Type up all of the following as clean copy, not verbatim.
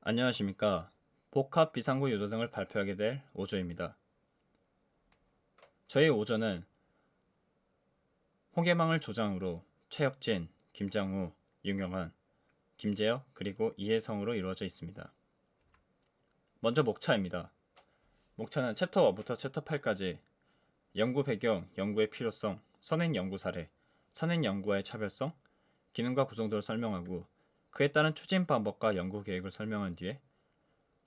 안녕하십니까. 복합 비상구 유도 등을 발표하게 될 오조입니다. 저희 오조는 홍해망을 조장으로 최혁진, 김장우, 윤경환, 김재혁 그리고 이혜성으로 이루어져 있습니다. 먼저 목차입니다. 목차는 챕터 1부터 챕터 8까지 연구 배경, 연구의 필요성, 선행 연구 사례, 선행 연구와의 차별성, 기능과 구성도를 설명하고 그에 따른 추진 방법과 연구 계획을 설명한 뒤에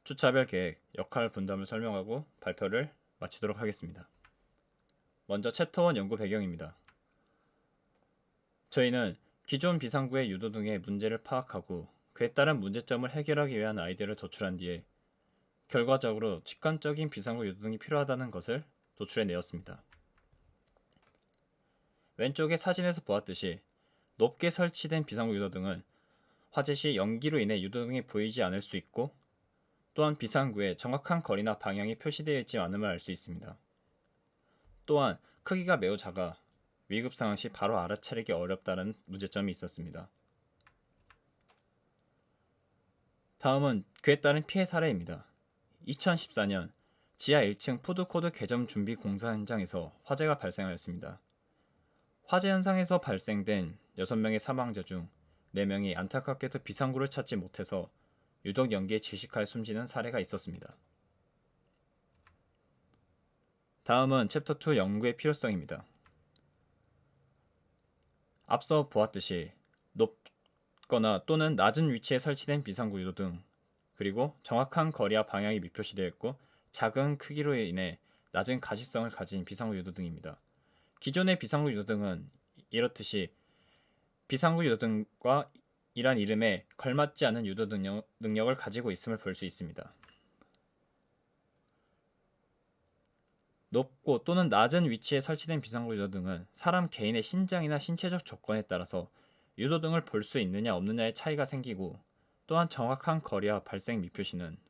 주차별 계획, 역할 분담을 설명하고 발표를 마치도록 하겠습니다. 먼저 챕터 1 연구 배경입니다. 저희는 기존 비상구의 유도 등의 문제를 파악하고 그에 따른 문제점을 해결하기 위한 아이디어를 도출한 뒤에 결과적으로 직관적인 비상구 유도 등이 필요하다는 것을 도출해내었습니다. 왼쪽의 사진에서 보았듯이 높게 설치된 비상구 유도 등은 화재 시 연기로 인해 유도 등이 보이지 않을 수 있고 또한 비상구에 정확한 거리나 방향이 표시되어 있지 않음을 알 수 있습니다. 또한 크기가 매우 작아 위급 상황 시 바로 알아차리기 어렵다는 문제점이 있었습니다. 다음은 그에 따른 피해 사례입니다. 2014년 지하 1층 푸드코드 개점 준비 공사 현장에서 화재가 발생하였습니다. 화재 현상에서 발생된 6명의 사망자 중 4명이 안타깝게도 비상구를 찾지 못해서 유독 연기에 질식하여 숨지는 사례가 있었습니다. 다음은 챕터 2 연구의 필요성입니다. 앞서 보았듯이 높거나 또는 낮은 위치에 설치된 비상구 유도 등 그리고 정확한 거리와 방향이 미표시되어 있고 작은 크기로 인해 낮은 가시성을 가진 비상구 유도 등입니다. 기존의 비상구 유도 등은 이렇듯이 비상구 유도 등과 이란 이름에 걸맞지 않은 유도 능력을 가지고 있음을 볼 수 있습니다. 높고 또는 낮은 위치에 설치된 비상구 유도 등은 사람 개인의 신장이나 신체적 조건에 따라서 유도 등을 볼 수 있느냐 없느냐의 차이가 생기고 또한 정확한 거리와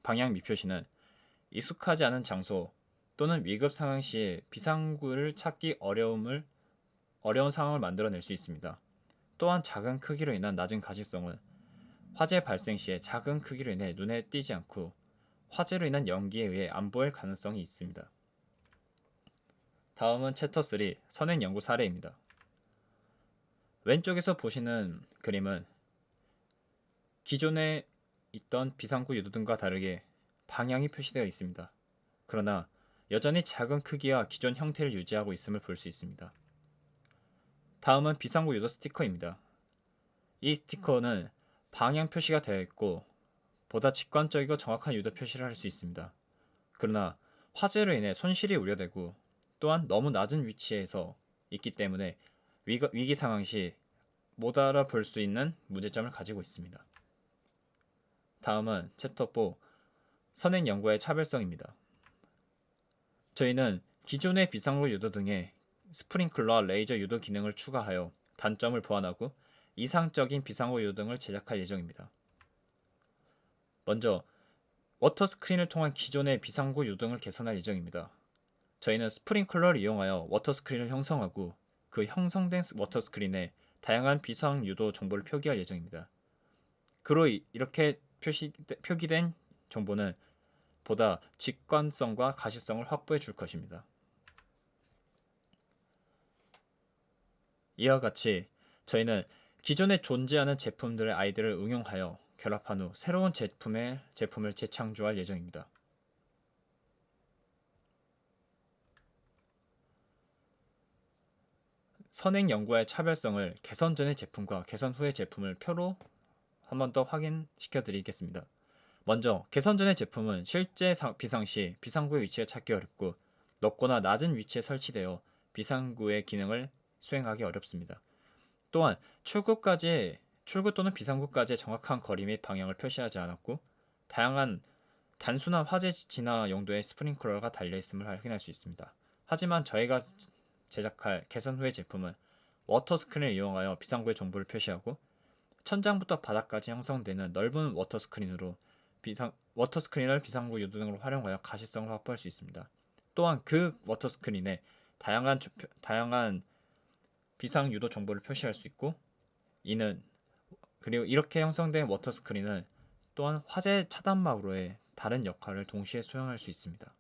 방향 미표시는 익숙하지 않은 장소 또는 위급 상황 시에 비상구를 찾기 어려운 상황을 만들어낼 수 있습니다. 또한 작은 크기로 인한 낮은 가시성은 화재 발생 시에 작은 크기로 인해 눈에 띄지 않고 화재로 인한 연기에 의해 안 보일 가능성이 있습니다. 다음은 챕터 3 선행 연구 사례입니다. 왼쪽에서 보시는 그림은 기존에 있던 비상구 유도 등과 다르게 방향이 표시되어 있습니다. 그러나 여전히 작은 크기와 기존 형태를 유지하고 있음을 볼 수 있습니다. 다음은 비상구 유도 스티커입니다. 이 스티커는 방향 표시가 되어 있고 보다 직관적이고 정확한 유도 표시를 할 수 있습니다. 그러나 화재로 인해 손실이 우려되고 또한 너무 낮은 위치에서 있기 때문에 위기 상황 시 못 알아볼 수 있는 문제점을 가지고 있습니다. 다음은 챕터 4 선행 연구의 차별성입니다. 저희는 기존의 비상구 유도 등에 스프링클러와 레이저 유도 기능을 추가하여 단점을 보완하고 이상적인 비상구 유도 등을 제작할 예정입니다. 먼저 워터 스크린을 통한 기존의 비상구 유도 등을 개선할 예정입니다. 저희는 스프링클러를 이용하여 워터 스크린을 형성하고 그 형성된 워터 스크린에 다양한 비상 유도 정보를 표기할 예정입니다. 그로 이렇게 표기된 정보는 보다 직관성과 가시성을 확보해 줄 것입니다. 이와 같이 저희는 기존에 존재하는 제품들의 아이디어를 응용하여 결합한 후 새로운 제품을 재창조할 예정입니다. 선행 연구의 차별성을 개선 전의 제품과 개선 후의 제품을 표로 한 번 더 확인시켜 드리겠습니다. 먼저 개선 전의 제품은 실제 비상 시 비상구의 위치가 찾기 어렵고 높거나 낮은 위치에 설치되어 비상구의 기능을 수행하기 어렵습니다. 또한 출구 또는 비상구까지의 정확한 거리 및 방향을 표시하지 않았고 단순한 화재 진화 용도의 스프링클러가 달려있음을 확인할 수 있습니다. 하지만 저희가 제작할 개선 후의 제품은 워터 스크린을 이용하여 비상구의 정보를 표시하고 천장부터 바닥까지 형성되는 넓은 워터 스크린을 비상구 유도 등으로 활용하여 가시성을 확보할 수 있습니다. 또한 그 워터 스크린에 다양한 비상 유도 정보를 표시할 수 있고 그리고 이렇게 형성된 워터 스크린은 또한 화재 차단막으로의 다른 역할을 동시에 수행할 수 있습니다.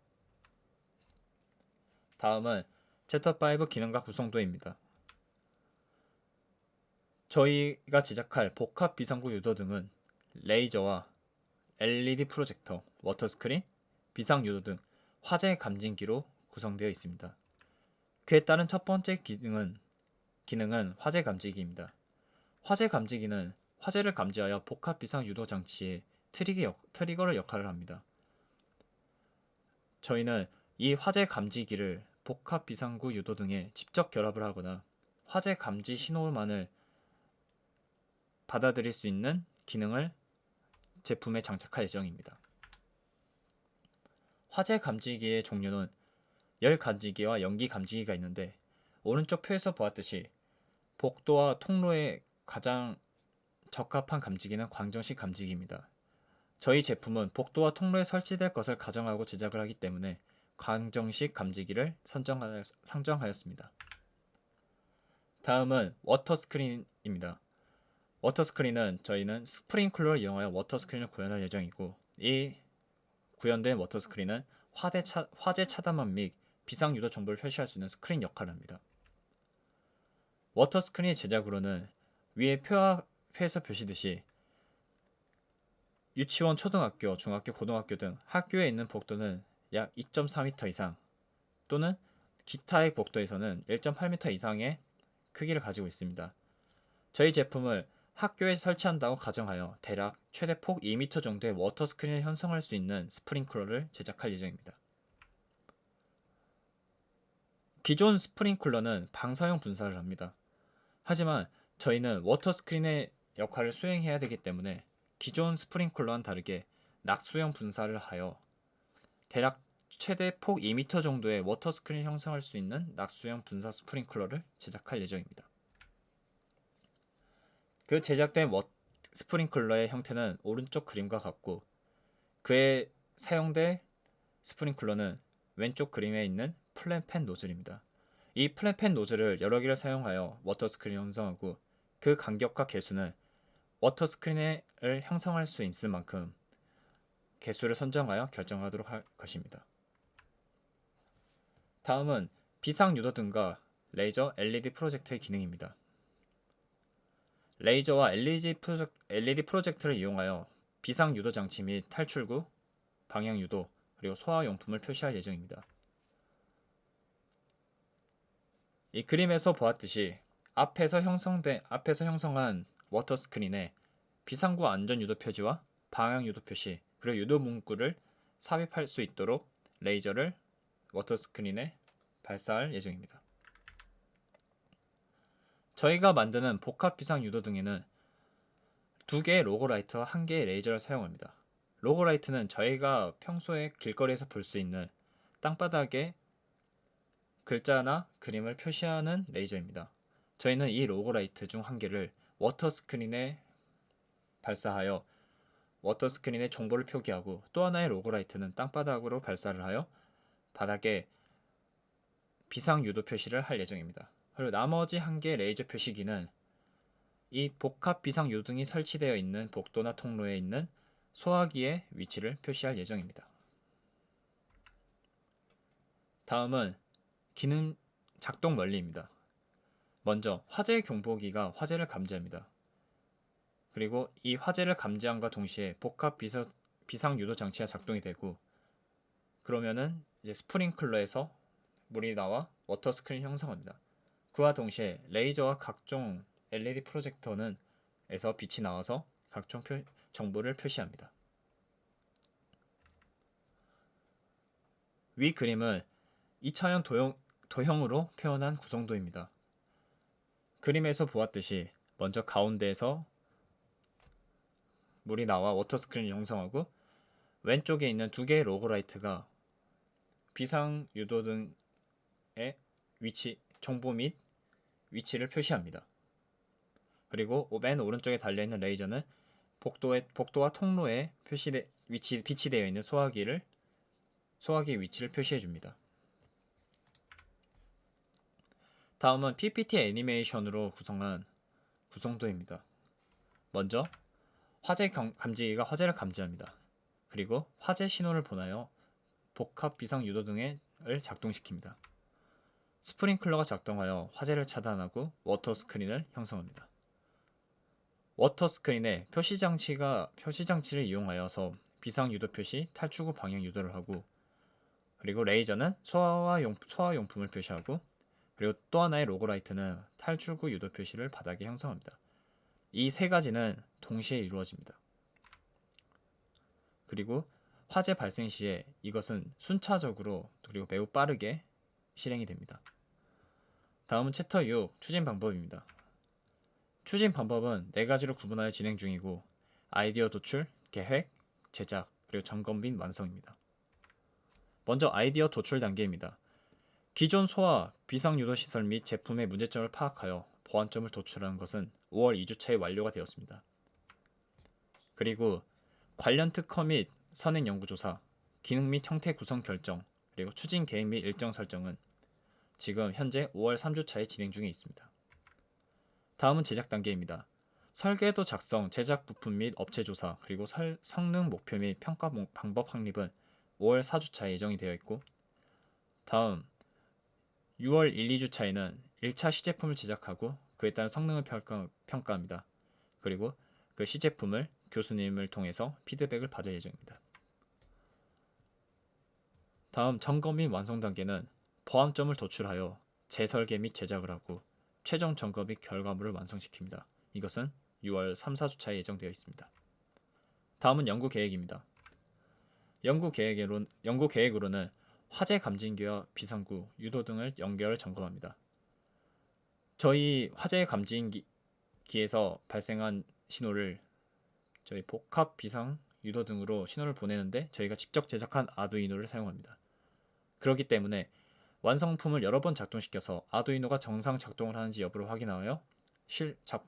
다음은 챕터 5 기능과 구성도입니다. 저희가 제작할 복합 비상구 유도등은 레이저와 LED 프로젝터, 워터스크린, 비상유도 등 화재 감지기로 구성되어 있습니다. 그에 따른 첫 번째 기능은 화재 감지기입니다. 화재 감지기는 화재를 감지하여 복합 비상 유도 장치의 트리거를 역할을 합니다. 저희는 이 화재 감지기를 복합 비상구 유도 등에 직접 결합을 하거나 화재 감지 신호만을 받아들일 수 있는 기능을 제품에 장착할 예정입니다. 화재 감지기의 종류는 열 감지기와 연기 감지기가 있는데 오른쪽 표에서 보았듯이 복도와 통로에 가장 적합한 감지기는 광정식 감지기입니다. 저희 제품은 복도와 통로에 설치될 것을 가정하고 제작을 하기 때문에 광정식 감지기를 선정하였습니다. 다음은 워터스크린입니다. 워터스크린은 저희는 스프링클러를 이용하여 워터스크린을 구현할 예정이고 이 구현된 워터스크린은 화재 차단망 및 비상유도 정보를 표시할 수 있는 스크린 역할을 합니다. 워터스크린 제작으로는 위에 표에서 표시듯이 유치원, 초등학교, 중학교, 고등학교 등 학교에 있는 복도는 약 2.4m 이상 또는 기타의 복도에서는 1.8m 이상의 크기를 가지고 있습니다. 저희 제품을 학교에 설치한다고 가정하여 대략 최대 폭 2m 정도의 워터 스크린을 형성할 수 있는 스프링클러를 제작할 예정입니다. 기존 스프링클러는 방사형 분사를 합니다. 하지만 저희는 워터 스크린의 역할을 수행해야 되기 때문에 기존 스프링클러와는 다르게 낙수형 분사를 하여 대략 최대 폭 2m 정도의 워터 스크린을 형성할 수 있는 낙수형 분사 스프링클러를 제작할 예정입니다. 그 제작된 스프링클러의 형태는 오른쪽 그림과 같고 그에 사용될 스프링클러는 왼쪽 그림에 있는 플랫팬 노즐입니다. 이 플랫팬 노즐을 여러 개를 사용하여 워터 스크린을 형성하고 그 간격과 개수는 워터 스크린을 형성할 수 있을 만큼 개수를 선정하여 결정하도록 할 것입니다. 다음은 비상유도등과 레이저 LED 프로젝터의 기능입니다. 레이저와 LED 프로젝터를 이용하여 비상유도 장치 및 탈출구, 방향유도, 그리고 소화용품을 표시할 예정입니다. 이 그림에서 보았듯이 앞에서 형성한 워터 스크린에 비상구 안전유도 표지와 방향유도 표시, 그리고 유도 문구를 삽입할 수 있도록 레이저를 워터 스크린에 발사할 예정입니다. 저희가 만드는 복합 비상 유도 등에는 2개의 로고라이트와 1개의 레이저를 사용합니다. 로고라이트는 저희가 평소에 길거리에서 볼 수 있는 땅바닥에 글자나 그림을 표시하는 레이저입니다. 저희는 이 로고라이트 중 1개를 워터 스크린에 발사하여 워터 스크린에 정보를 표기하고 또 하나의 로고라이트는 땅바닥으로 발사를 하여 바닥에 비상 유도 표시를 할 예정입니다. 그리고 나머지 1개의 레이저 표시기는 이 복합 비상 유등이 설치되어 있는 복도나 통로에 있는 소화기의 위치를 표시할 예정입니다. 다음은 기능 작동 원리입니다. 먼저 화재 경보기가 화재를 감지합니다. 그리고 이 화재를 감지함과 동시에 복합 비상 유도 장치가 작동이 되고 그러면은 이제 스프링클러에서 물이 나와 워터 스크린 형성합니다. 그와 동시에 레이저와 각종 LED 프로젝터는 에서 빛이 나와서 각종 정보를 표시합니다. 위 그림은 2차원 도형으로 표현한 구성도입니다. 그림에서 보았듯이 먼저 가운데에서 물이 나와 워터 스크린을 형성하고 왼쪽에 있는 2개의 로고라이트가 비상 유도등의 정보 및 위치를 표시합니다. 그리고 맨 오른쪽에 달려있는 레이저는 복도와 통로에 빛이 되어 있는 소화기의 위치를 표시해줍니다. 다음은 PPT 애니메이션으로 구성한 구성도입니다. 먼저 감지기가 화재를 감지합니다. 그리고 화재 신호를 보내어 복합 비상 유도등을 작동시킵니다. 스프링클러가 작동하여 화재를 차단하고 워터 스크린을 형성합니다. 워터 스크린에 표시 장치를 이용하여서 비상 유도 표시, 탈출구 방향 유도를 하고, 그리고 레이저는 소화용품을 표시하고, 그리고 또 하나의 로그라이트는 탈출구 유도 표시를 바닥에 형성합니다. 이 세 가지는 동시에 이루어집니다. 그리고 화재 발생 시에 이것은 순차적으로 그리고 매우 빠르게 실행이 됩니다. 다음은 챕터 6 추진 방법입니다. 추진 방법은 4가지로 구분하여 진행 중이고, 아이디어 도출, 계획, 제작, 그리고 점검 및 완성입니다. 먼저 아이디어 도출 단계입니다. 기존 소화, 비상유도시설 및 제품의 문제점을 파악하여 보완점을 도출하는 것은 5월 2주차에 완료가 되었습니다. 그리고 관련 특허 및 선행 연구조사, 기능 및 형태 구성 결정, 그리고 추진 계획 및 일정 설정은 지금 현재 5월 3주차에 진행 중에 있습니다. 다음은 제작 단계입니다. 설계도 작성, 제작 부품 및 업체 조사, 그리고 성능 목표 및 평가 방법 확립은 5월 4주차에 예정이 되어 있고, 다음 6월 1, 2주차에는 1차 시제품을 제작하고 그에 따른 성능을 평가합니다. 그리고 그 시제품을 교수님을 통해서 피드백을 받을 예정입니다. 다음 점검 및 완성 단계는 보완점을 도출하여 재설계 및 제작을 하고 최종 점검 및 결과물을 완성시킵니다. 이것은 6월 3, 4주차에 예정되어 있습니다. 다음은 연구 계획입니다. 연구 계획으로는 화재 감지기와 비상구, 유도 등을 연결을 점검합니다. 저희 화재 감지기에서 발생한 신호를 저희 복합 비상 유도 등으로 신호를 보내는데 저희가 직접 제작한 아두이노를 사용합니다. 그렇기 때문에 완성품을 여러 번 작동시켜서 아두이노가 정상 작동을 하는지 여부를 확인하여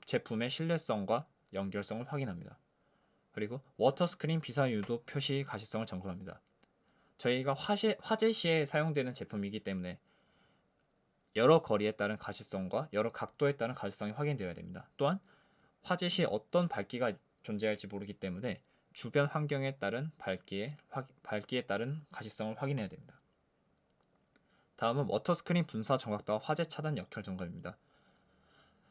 제품의 신뢰성과 연결성을 확인합니다. 그리고 워터 스크린 비상 유도 표시 가시성을 점검합니다. 저희가 화재 시에 사용되는 제품이기 때문에 여러 거리에 따른 가시성과 여러 각도에 따른 가시성이 확인되어야 됩니다. 또한 화재 시 어떤 밝기가 존재할지 모르기 때문에 주변 환경에 따른 밝기에 따른 가시성을 확인해야 됩니다. 다음은 워터 스크린 분사 정확도와 화재 차단 역할 점검입니다.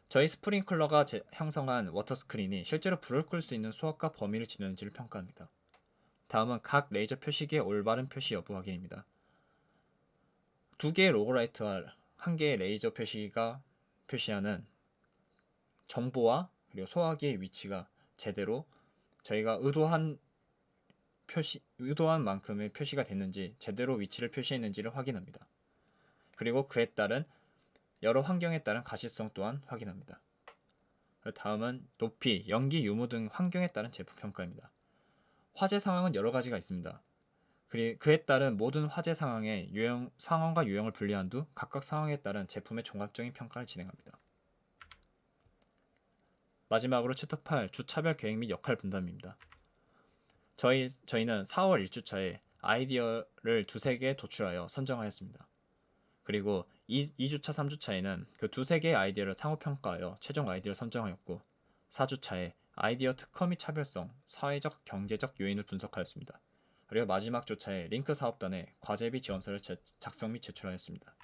저희 스프링클러가 형성한 워터 스크린이 실제로 불을 끌 수 있는 수압과 범위를 지녔는지를 평가합니다. 다음은 각 레이저 표시기의 올바른 표시 여부 확인입니다. 2개의 로그라이트와 1개의 레이저 표시기가 표시하는 정보와 그리고 소화기의 위치가 제대로 저희가 의도한 만큼의 표시가 됐는지 제대로 위치를 표시했는지를 확인합니다. 그리고 그에 따른 여러 환경에 따른 가시성 또한 확인합니다. 다음은 높이, 연기, 유무 등 환경에 따른 제품 평가입니다. 화재 상황은 여러 가지가 있습니다. 그에 따른 모든 화재 상황과 유형을 분리한 후 각각 상황에 따른 제품의 종합적인 평가를 진행합니다. 마지막으로 챕터 8 주차별 계획 및 역할 분담입니다. 저희는 4월 1주차에 아이디어를 2-3개 도출하여 선정하였습니다. 그리고 2주차, 3주차에는 그 2-3개의 아이디어를 상호 평가하여 최종 아이디어를 선정하였고, 4주차에 아이디어 특허 및 차별성, 사회적, 경제적 요인을 분석하였습니다. 그리고 마지막 주차에 링크 사업단에 과제비 지원서를 작성 및 제출하였습니다.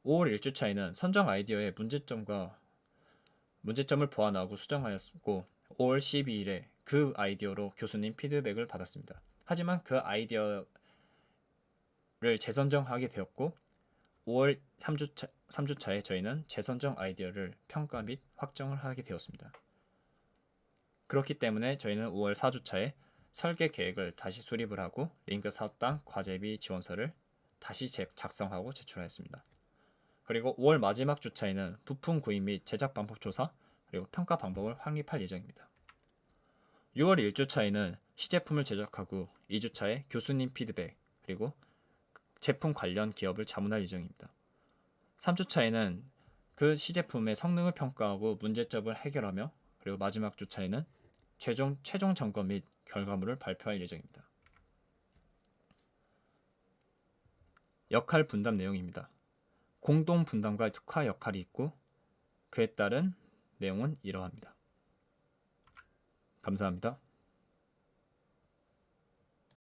5월 1주차에는 선정 아이디어의 문제점을 보완하고 수정하였고, 5월 12일에 그 아이디어로 교수님 피드백을 받았습니다. 하지만 그 아이디어를 재선정하게 되었고, 5월 3주차에 저희는 재선정 아이디어를 평가 및 확정을 하게 되었습니다. 그렇기 때문에 저희는 5월 4주차에 설계 계획을 다시 수립을 하고 링크 사업단 과제비 지원서를 다시 작성하고 제출하였습니다. 그리고 5월 마지막 주차에는 부품 구입 및 제작 방법 조사, 그리고 평가 방법을 확립할 예정입니다. 6월 1주차에는 시제품을 제작하고 2주차에 교수님 피드백, 그리고 제품 관련 기업을 자문할 예정입니다. 3주차에는 그 시제품의 성능을 평가하고 문제점을 해결하며, 그리고 마지막 주차에는 최종 점검 및 결과물을 발표할 예정입니다. 역할 분담 내용입니다. 공동 분담과 특화 역할이 있고 그에 따른 내용은 이러합니다. 감사합니다.